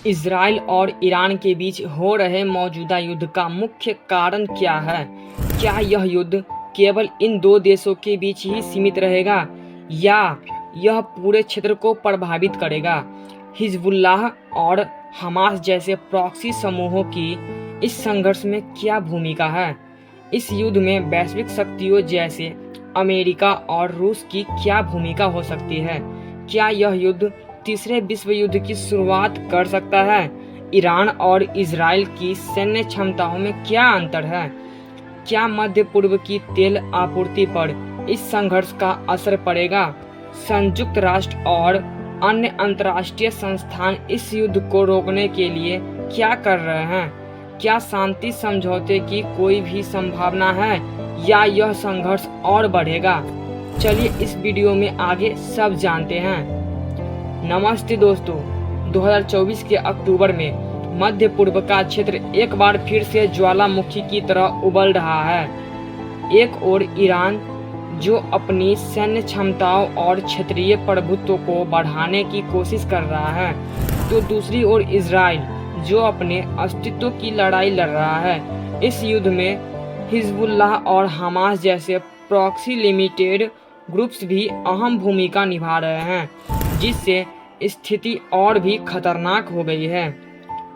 Israel और Iran के बीच हो रहे मौजूदा युद्ध का मुख्य कारण क्या है? क्या यह युद्ध केवल इन दो देशों के बीच ही सीमित रहेगा या यह पूरे क्षेत्र को प्रभावित करेगा? हिजबुल्लाह और हमास जैसे प्रॉक्सी समूहों की इस संघर्ष में क्या भूमिका है? इस युद्ध में वैश्विक शक्तियों जैसे अमेरिका और रूस की क्या भूमिका हो सकती है? क्या यह युद्ध तीसरे विश्व युद्ध की शुरुआत कर सकता है? ईरान और इजराइल की सैन्य क्षमताओं में क्या अंतर है? क्या मध्य पूर्व की तेल आपूर्ति पर इस संघर्ष का असर पड़ेगा? संयुक्त राष्ट्र और अन्य अंतर्राष्ट्रीय संस्थान इस युद्ध को रोकने के लिए क्या कर रहे हैं? क्या शांति समझौते की कोई भी संभावना है या यह संघर्ष और बढ़ेगा? चलिए इस वीडियो में आगे सब जानते हैं। नमस्ते दोस्तों, 2024 के अक्टूबर में मध्य पूर्व का क्षेत्र एक बार फिर से ज्वालामुखी की तरह उबल रहा है। एक ओर ईरान जो अपनी सैन्य क्षमताओं और क्षेत्रीय प्रभुत्व को बढ़ाने की कोशिश कर रहा है, तो दूसरी ओर इजराइल जो अपने अस्तित्व की लड़ाई लड़ रहा है। इस युद्ध में हिजबुल्लाह और हमास जैसे प्रॉक्सी लिमिटेड ग्रुप्स भी अहम भूमिका निभा रहे हैं, जिससे स्थिति और भी खतरनाक हो गई है।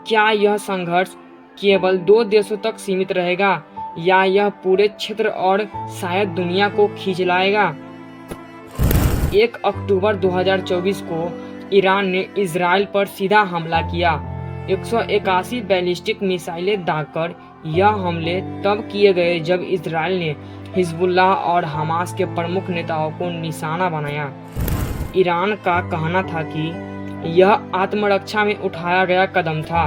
क्या यह संघर्ष केवल दो देशों तक सीमित रहेगा या यह पूरे क्षेत्र और शायद दुनिया को खींच लाएगा? 1 अक्टूबर 2024 को ईरान ने इजराइल पर सीधा हमला किया। 181 बैलिस्टिक मिसाइलें दागकर यह हमले तब किए गए जब इजराइल ने हिजबुल्लाह और हमास के प्रमुख नेताओं को निशाना बनाया। ईरान का कहना था कि यह आत्मरक्षा में उठाया गया कदम था।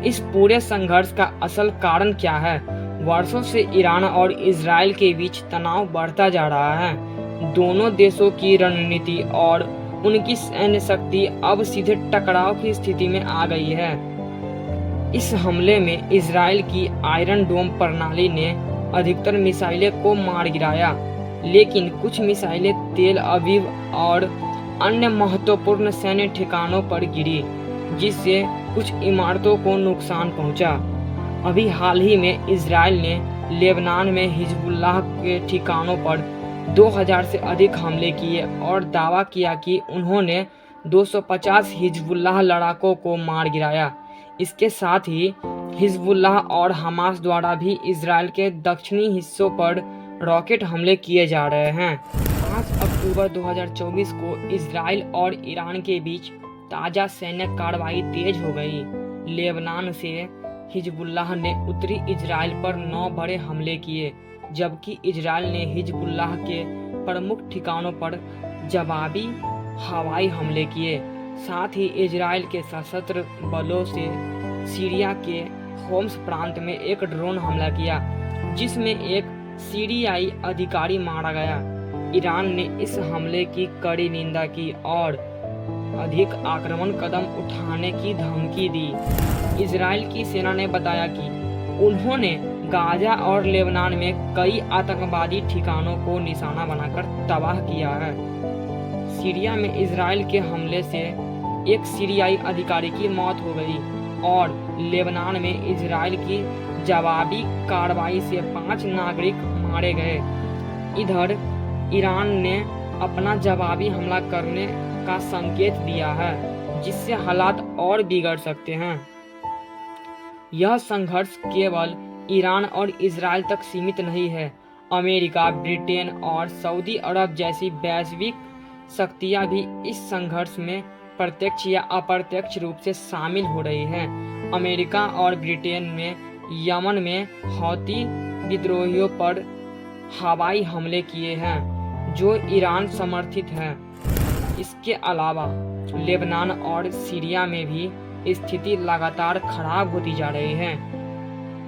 इस पूरे संघर्ष का असल कारण क्या है? वर्षों से ईरान और इजराइल के बीच तनाव बढ़ता जा रहा है। दोनों देशों की रणनीति और उनकी सैन्य शक्ति अब सीधे टकराव की स्थिति में आ गई है। इस हमले में इजराइल की आयरन डोम प्रणाली ने अधिकतर मिसाइलें को मार गिराया, लेकिन कुछ मिसाइलें तेल अवीव और अन्य महत्वपूर्ण सैन्य ठिकानों पर गिरी, जिससे कुछ इमारतों को नुकसान पहुंचा। अभी हाल ही में इजराइल ने लेबनान में हिजबुल्लाह के ठिकानों पर 2000 से अधिक हमले किए और दावा किया कि उन्होंने 250 हिजबुल्लाह लड़ाकों को मार गिराया। इसके साथ ही हिजबुल्लाह और हमास द्वारा भी इजराइल के दक्षिणी हिस्सों पर रॉकेट हमले किए जा रहे हैं। 5 अक्टूबर 2024 को इजराइल और ईरान के बीच ताज़ा सैन्य कार्रवाई तेज हो गई। लेबनान से हिजबुल्लाह ने उत्तरी इजराइल पर 9 बड़े हमले किए, जबकि इजराइल ने हिजबुल्लाह के प्रमुख ठिकानों पर जवाबी हवाई हमले किए। साथ ही इजराइल के सशस्त्र बलों से सीरिया के होम्स प्रांत में एक ड्रोन हमला किया, जिसमें एक सीरियाई अधिकारी मारा गया। ईरान ने इस हमले की कड़ी निंदा की और अधिक आक्रमण कदम उठाने की धमकी दी। इजराइल की सेना ने बताया कि उन्होंने गाजा और लेबनान में कई आतंकवादी ठिकानों को निशाना बनाकर तबाह किया है। सीरिया में इजराइल के हमले से एक सीरियाई अधिकारी की मौत हो गई और लेबनान में इजराइल की जवाबी कार्रवाई से 5 नागरिक मारे गए। इधर ईरान ने अपना जवाबी हमला करने का संकेत दिया है, जिससे हालात और बिगड़ सकते हैं। यह संघर्ष केवल ईरान और इजराइल तक सीमित नहीं है। अमेरिका, ब्रिटेन और सऊदी अरब जैसी वैश्विक शक्तियां भी इस संघर्ष में प्रत्यक्ष या अप्रत्यक्ष रूप से शामिल हो रही हैं। अमेरिका और ब्रिटेन में यमन में हौती विद्रोहियों पर हवाई हमले किए हैं, जो ईरान समर्थित हैं। इसके अलावा लेबनान और सीरिया में भी स्थिति लगातार खराब होती जा रही है।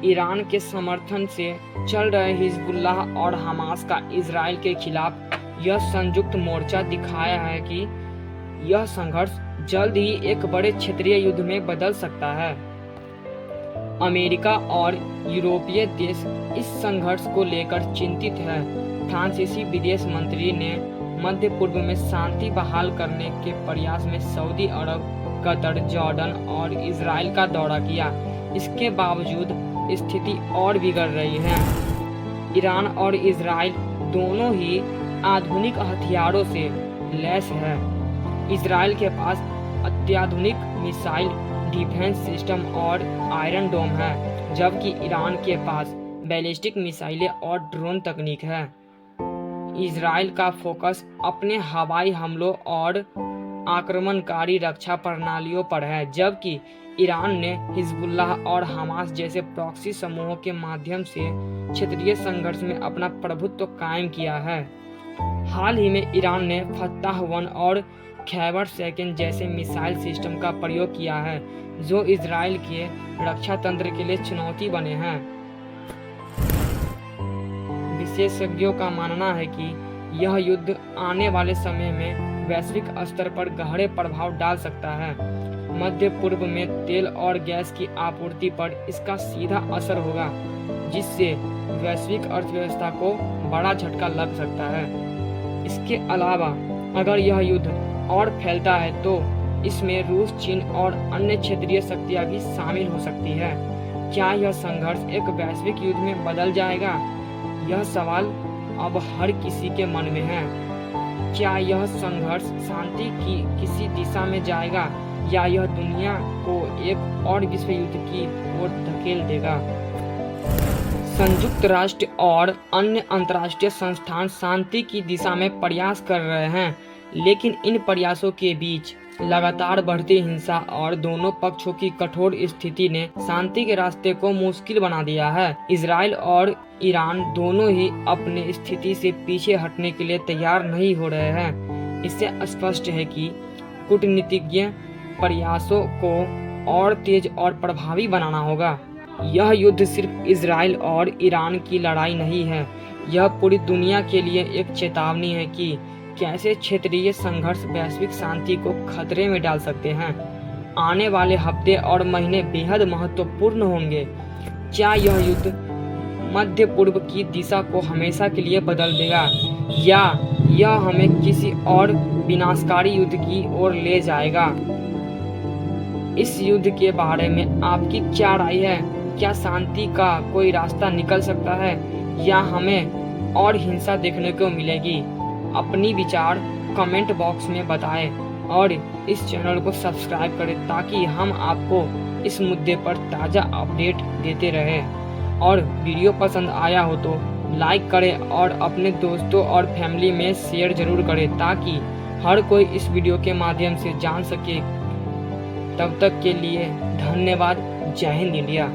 ईरान के समर्थन से चल रहे हिजबुल्लाह और हमास का इजराइल के खिलाफ यह संयुक्त मोर्चा दिखाया है कि यह संघर्ष जल्द ही एक बड़े क्षेत्रीय युद्ध में बदल सकता है। अमेरिका और यूरोपीय देश इस संघर्ष को लेकर चिंतित है। फ्रांसीसी विदेश मंत्री ने मध्य पूर्व में शांति बहाल करने के प्रयास में सऊदी अरब कतर, जॉर्डन और इजराइल का दौरा किया। इसके बावजूद स्थिति और बिगड़ रही है। ईरान और इजराइल दोनों ही आधुनिक हथियारों से लैस है। इजराइल के पास अत्याधुनिक मिसाइल डिफेंस सिस्टम और आयरन डोम है, जबकि ईरान के पास बैलिस्टिक मिसाइलें और ड्रोन तकनीक है। इजराइल का फोकस अपने हवाई हमलों और आक्रमणकारी रक्षा प्रणालियों पर है, जबकि ईरान ने हिजबुल्लाह और हमास जैसे प्रॉक्सी समूहों के माध्यम से क्षेत्रीय संघर्ष में अपना प्रभुत्व कायम किया है। हाल ही में ईरान ने फत्ताह-1 और खैबर सेकंड जैसे मिसाइल सिस्टम का प्रयोग किया है, जो इजराइल के रक्षा तंत्र के लिए चुनौती बने हैं। विशेषज्ञों का मानना है कि यह युद्ध आने वाले समय में वैश्विक स्तर पर गहरे प्रभाव डाल सकता है। मध्य पूर्व में तेल और गैस की आपूर्ति पर इसका सीधा असर होगा, जिससे वैश्विक अर्थव्यवस्था को बड़ा झटका लग सकता है। इसके अलावा अगर यह युद्ध और फैलता है तो इसमें रूस, चीन और अन्य क्षेत्रीय शक्तियां भी शामिल हो सकती है। क्या यह संघर्ष एक वैश्विक युद्ध में बदल जाएगा? यह सवाल अब हर किसी के मन में है। क्या यह संघर्ष शांति की किसी दिशा में जाएगा या यह दुनिया को एक और विश्व युद्ध की ओर धकेल देगा? संयुक्त राष्ट्र और अन्य अंतर्राष्ट्रीय संस्थान शांति की दिशा में प्रयास कर रहे हैं, लेकिन इन प्रयासों के बीच लगातार बढ़ती हिंसा और दोनों पक्षों की कठोर स्थिति ने शांति के रास्ते को मुश्किल बना दिया है। इजराइल और ईरान दोनों ही अपने स्थिति से पीछे हटने के लिए तैयार नहीं हो रहे हैं। इससे स्पष्ट है कि कूटनीतिज्ञ प्रयासों को और तेज और प्रभावी बनाना होगा। यह युद्ध सिर्फ इजराइल और ईरान की लड़ाई नहीं है, यह पूरी दुनिया के लिए एक चेतावनी है कि कैसे क्षेत्रीय संघर्ष वैश्विक शांति को खतरे में डाल सकते हैं। आने वाले हफ्ते और महीने बेहद महत्वपूर्ण होंगे। क्या यह युद्ध मध्य पूर्व की दिशा को हमेशा के लिए बदल देगा या यह हमें किसी और विनाशकारी युद्ध की ओर ले जाएगा? इस युद्ध के बारे में आपकी क्या राय है? क्या शांति का कोई रास्ता निकल सकता है या हमें और हिंसा देखने को मिलेगी? अपनी विचार कमेंट बॉक्स में बताएं और इस चैनल को सब्सक्राइब करें ताकि हम आपको इस मुद्दे पर ताज़ा अपडेट देते रहें। और वीडियो पसंद आया हो तो लाइक करें और अपने दोस्तों और फैमिली में शेयर जरूर करें ताकि हर कोई इस वीडियो के माध्यम से जान सके। तब तक के लिए धन्यवाद। जय हिंद इंडिया।